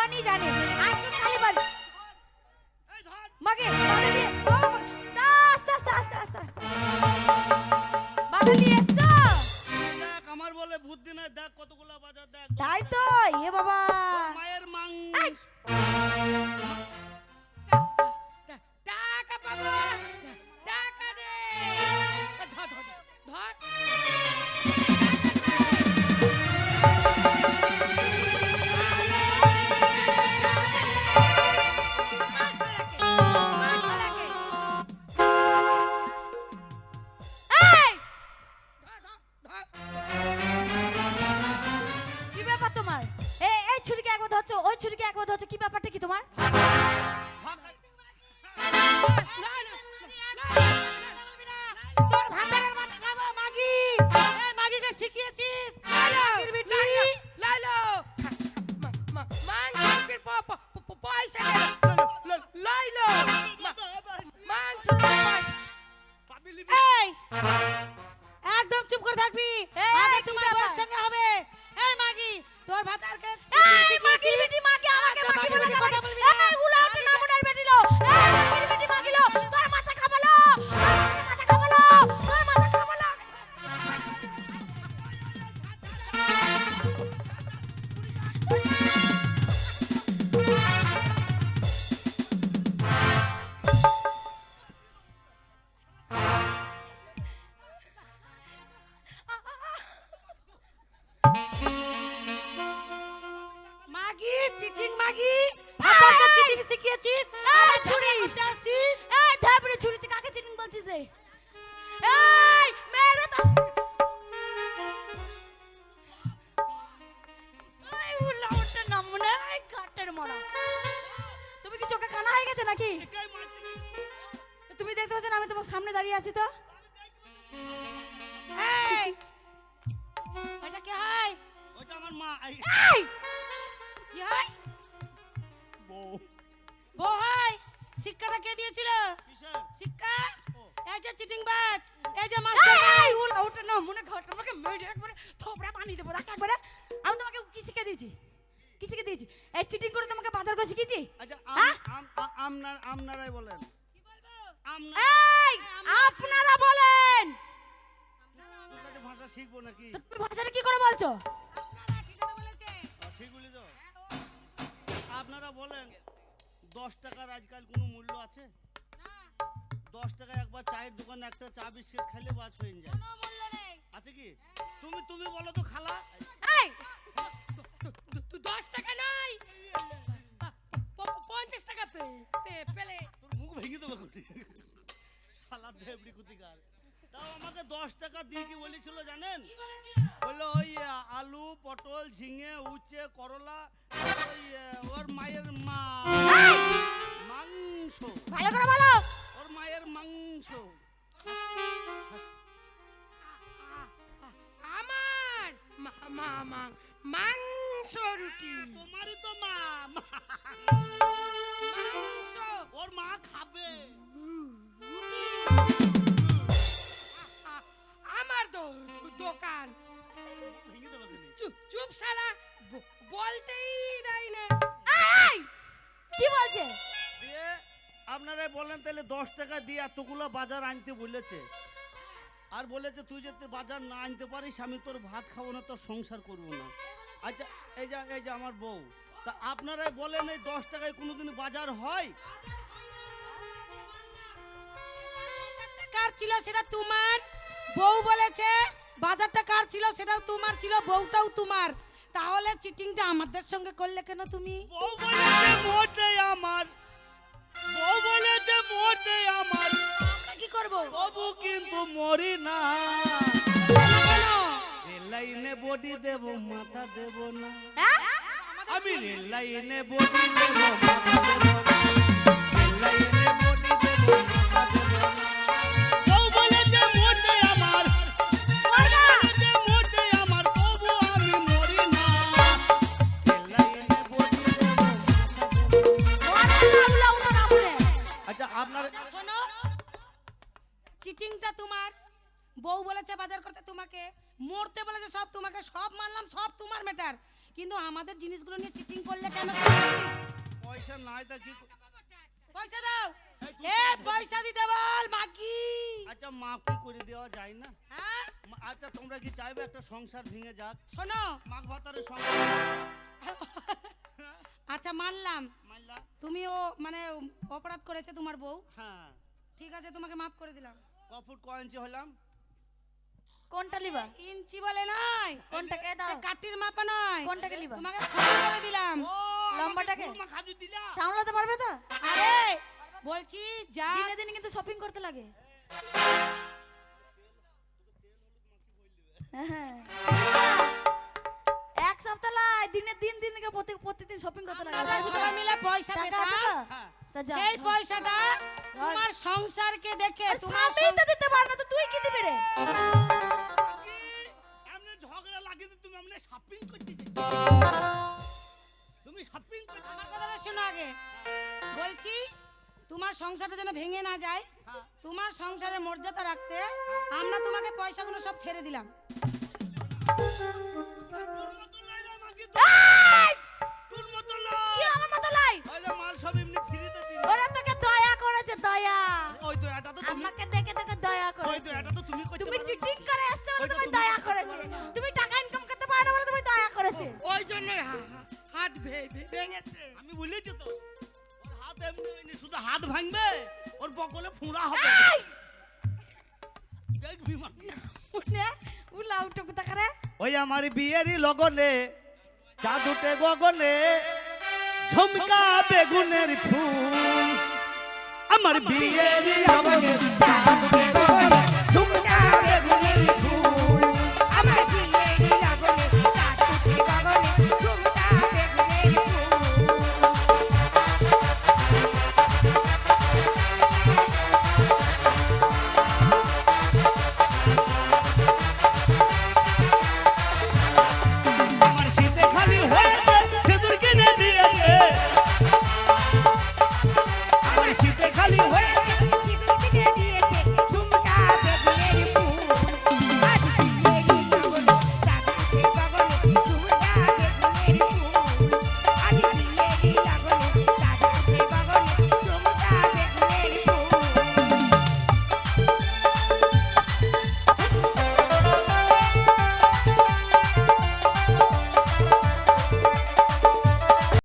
ভগবানই জানে। আসুন খালি বল মাগে আস্তে আস্তে আস্তে আস্তে আস্তে বাবা নিয়ে এসছো। দেখ আমার বলে বুদ্ধি নাই, দেখ কতগুলা বাজার দেখ। তাই তো এ বাবা মায়ের মাং টাকা পাবো, টাকা দে, ধর ধর ধর। কি ব্যাপার তোমার? এই ছুরিকে একবার ধরছো, ওই ছুরিকে একবার ধরছো, কি ব্যাপারটা কি তোমার? তোর ভাতারের মাথা খাবো মাগি। এই মাগিকে শিখিয়েছিস? মাগির বেটি লাইলো মাংসের পয়সা লাইলো মাংস। এই একদম চুপ করে থাকবি, আগে তোমার বউয়ের সঙ্গে হবে। এই মাগি তোর ভাতারকে এই মাগির বেটি মাকে আমাকে মাগি বলে কথা বলবি না। এই উলাউটে নামুনার বেটি লো, এই মাগির বেটি মাগি লো, তোর মাথা খাবালো, মাথা খাবালো, তোর মাথা খাবালো। মাগি চিটিং মাগি ভাতারকে চিটিং শিখিয়েছিস? আবার ছুরি করতে আসছিস? এই ধাপড়ে ছুরিতে কাকে চিটিং বলছিস রে? এই মেরে তো এই উলাউটে নামুনা, এই কাটের মরা। তুমি কি চোখে কানা হয়ে গেছে নাকি? তুমি দেখতে পাচ্ছ না আমি তোমার সামনে দাঁড়িয়ে আছি তো? এই এটা কি হয়? ওটা আমার মা। এই কি হয়? বউ বউ হয়? শিক্ষাটা কে দিয়েছিল? কিসের? শিক্ষা এই যে চিটিং বাজ, এই যে এই, মাস্টার। এই উলাউটে নামুনা ঘাট আমাকে মেরে একবারে থোপড়া বানিয়ে দেবো দেখ একবারে। আমি তোমাকে কি শিখে দিয়েছি? কি শিখে দিয়েছি? এই চিটিং করে তোমাকে বাজার করে শিখেছি? আচ্ছা হ্যাঁ? আমনারাই বলেন। কি বলবো? এই আপনারা বলেন। তোর কাছে ভাষা শিখবো নাকি? তো তুমি ভাষাটা কি করে বলছো? আপনারা কি কথা বলেছে? ঠিক বলি তো। আপনারা বলেন 10 টাকার আজকাল কোনো মূল্য আছে? 10 টাকায় একবার চায়ের দোকানে একটা চা বিস্কিট খেলে বাস হয়ে যায়। কোনো মূল্য নেই। আছে কি? তুমি বলো তো খালা। এই তুই 10 টাকা নাই 50 টাকা পেলে তোর মুখ ভেঙে দেবো কোটি। শালা দেবড়ি কুতিকার। তাও আমাকে 10 টাকা দিয়ে কি বলেছিল জানেন? কি বলেছিল? বললো ওই আলু পটল ঝিঙে উচ্ছে করলা ওই ওর মায়ের মাংস, ভালো করে বলো। ওর মায়ের মাংস। আমার মাংস রুটি। তোমারই তো মা। মাংস ওর মা খাবে। আমার দোকান। ভেঙে দেবো তুমি। চুপ শালা, বলতেই দেয় না। এই কি বলছে? দিয়ে আপনারা বলেন তাহলে 10 টাকা দিয়ে এতগুলো বাজার আনতে বলেছে, আর বলেছে তুই যদি বাজার না আনতে পারিস আমি তোর ভাত খাবো না, তোর সংসার করবো না। আচ্ছা এই যে আমার বউ, তা আপনারাই বলেন এই 10 টাকায় কোনোদিন বাজার হয়? কার ছিল সেটা তোমার, বউ বলেছে বাজারটা কার ছিল সেটাও তোমার ছিল, বউটাও তোমার, তাহলে চিটিংটা আমাদের সঙ্গে করলে কেন তুমি? বউ বলেছে মোটে আমার, বউ বলেছে মোটে আমার, আমরা কি করব? তবু কিন্তু মরি না। কেন? রেল লাইনে বডি দেব মাথা দেব না, হ্যাঁ আমি রেল লাইনে বডি দেব মাথা দেব না, রেল লাইনে বডি দেব মাথা দেব না। বউ বলেছে মোটে আমার, বলেছে মোটে আমার, তবু আমি মরি না। রেল লাইনে বডি দেব মাথা দেব না। আচ্ছা আপনার শোনো, চিটিংটা তোমার, বউ বলেছে বাজার করতে তোমাকে, মরতে বলেছে সব তোমাকে, সব মানলাম, সব তোমার ম্যাটার, কিন্তু আমাদের জিনিসগুলো নিয়ে চিটিং করলে কেন? পয়সা নাই তা কি পয়সা দাও। এই তুই এ সব পয়সা দিতে বল মাগি। আচ্ছা মাফ কি করে দেওয়া যায় না? হ্যাঁ আচ্ছা তোমরা কি চাইবে একটা সংসার ভেঙে যাক? শোনো, মাঘ ভাতারের সংসার আচ্ছা মানলাম মাইলা? তুমিও মানে অপরাধ করেছে তোমার বউ, হ্যাঁ। ঠিক আছে তোমাকে মাফ করে দিলাম। কফুট ক ইঞ্চি হলাম? কোনটা লিবা? ইঞ্চি বলে নয়, কোনটাকে সে দাও? কাটির মাপা নয়, কোনটাকে লিবা? তোমাকে ক্ষমা করে দিলাম। ও লম্বাটাকে? মা খাজু দিলা? সামলাতে পারবে তো? আরে বলছি যা দিনে দিনে কিন্তু শপিং করতে লাগে। হ্যাঁ। এক সপ্তাহ লাই দিনে দিন দিন করে প্রতিদিন শপিং করতে লাগে। আমরা সবাই মিলে পয়সা টাকা আছে পেতাম, তো? হ্যাঁ। তা যা। সেই পয়সাটা তোমার সংসারকে দেখে আরে তোমার স্বামী তো দিতে পারে না, তো তুই কি দিবি রে? এমনি ঝগড়া লাগিয়ে তো তুমি এমনি শপিং করতে তুমি শপিং করতে আমার কথাটা শোনো আগে, বলছি তোমার সংসারটা যেন ভেঙে না যায়, হ্যাঁ। তোমার সংসারের মর্যাদা রাখতে আমরা তোমাকে পয়সাগুলো সব ছেড়ে দিলাম। তোর মতো লাই রে মাগি এই! তোর মতো কি লাই আমার মতো লাই? ওই যে মাল সব এমনি ফ্রিতে দিন ওরা তোকে দয়া করেছে, দয়া। ওই তো এটা তো তুমি আমাকে দেখে তোকে দয়া ওই তো করেছে। এটা তো তুমি করতে তুমি পারো। চিটিং করে আসছো বলে ওইটা তুমি তুমি দয়া করতে করেছে। পারো না। তুমি টাকা ইনকাম করতে পারো না বলে তুমি দয়া করেছে। ওই জন্যই হাত ভেঙেছে। আমি বলেছি তো ওর হাত এমনি হয়নি, শুধু হাত ভাঙবে ওর বকলে ফুঁড়া হবে এই! দেখবি মা উঠে উলা উঠে কোথা করে? ওই আমার বিয়েরই লগনে চাঁদ উঠে গগনে ঝুমকা বেগুনের ফুল আমার বিয়েরই লগনে চাঁদ উঠে গগনে ঝুমকা